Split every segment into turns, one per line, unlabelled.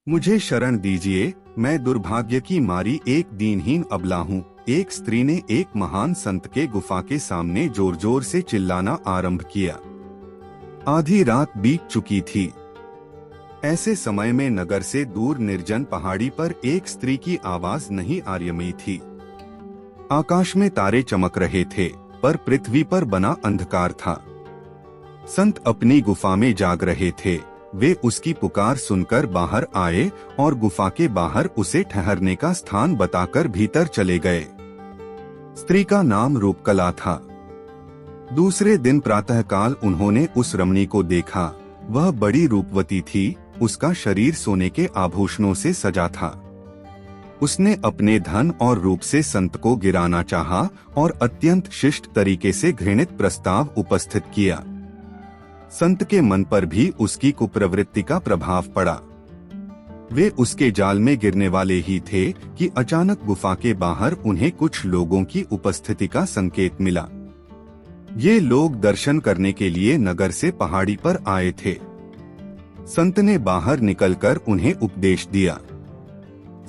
मुझे शरण दीजिए, मैं दुर्भाग्य की मारी एक दीनहीन अबला हूँ। एक स्त्री ने एक महान संत के गुफा के सामने जोर जोर से चिल्लाना आरंभ किया। आधी रात बीत चुकी थी। ऐसे समय में नगर से दूर निर्जन पहाड़ी पर एक स्त्री की आवाज नहीं आ रही थी। आकाश में तारे चमक रहे थे, पर पृथ्वी पर बना अंधकार था। संत अपनी गुफा में जाग रहे थे। वे उसकी पुकार सुनकर बाहर आए और गुफा के बाहर उसे ठहरने का स्थान बताकर भीतर चले गए। स्त्री का नाम रूपकला था। दूसरे दिन प्रातःकाल उन्होंने उस रमणी को देखा। वह बड़ी रूपवती थी। उसका शरीर सोने के आभूषणों से सजा था। उसने अपने धन और रूप से संत को गिराना चाहा और अत्यंत शिष्ट तरीके से घृणित प्रस्ताव उपस्थित किया। संत के मन पर भी उसकी कुप्रवृत्ति का प्रभाव पड़ा। वे उसके जाल में गिरने वाले ही थे कि अचानक गुफा के बाहर उन्हें कुछ लोगों की उपस्थिति का संकेत मिला। ये लोग दर्शन करने के लिए नगर से पहाड़ी पर आए थे। संत ने बाहर निकलकर उन्हें उपदेश दिया।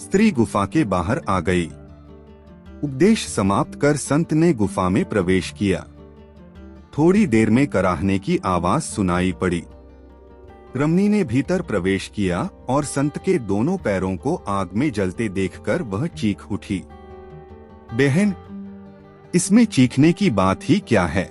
स्त्री गुफा के बाहर आ गई। उपदेश समाप्त कर संत ने गुफा में प्रवेश किया। थोड़ी देर में कराहने की आवाज सुनाई पड़ी। रमणी ने भीतर प्रवेश किया और संत के दोनों पैरों को आग में जलते देखकर वह चीख उठी। बहन, इसमें चीखने की बात ही क्या है?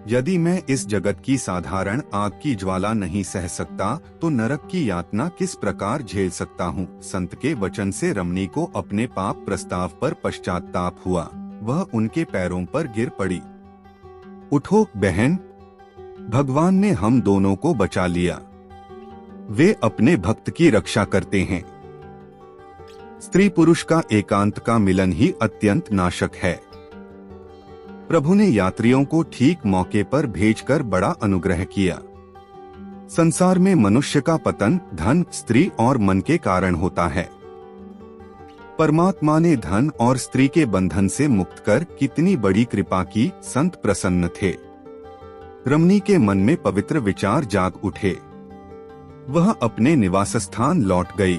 यदि मैं इस जगत की साधारण आग की ज्वाला नहीं सह सकता तो नरक की यातना किस प्रकार झेल सकता हूँ? संत के वचन से रमणी को अपने पाप प्रस्ताव पर पश्चाताप हुआ। वह उनके पैरों पर गिर पड़ी। उठो बहन, भगवान ने हम दोनों को बचा लिया। वे अपने भक्त की रक्षा करते हैं। स्त्री पुरुष का एकांत का मिलन ही अत्यंत नाशक है। प्रभु ने यात्रियों को ठीक मौके पर भेजकर बड़ा अनुग्रह किया। संसार में मनुष्य का पतन धन, स्त्री और मन के कारण होता है। परमात्मा ने धन और स्त्री के बंधन से मुक्त कर कितनी बड़ी कृपा की। संत प्रसन्न थे। रमणी के मन में पवित्र विचार जाग उठे। वह अपने निवास स्थान लौट गई।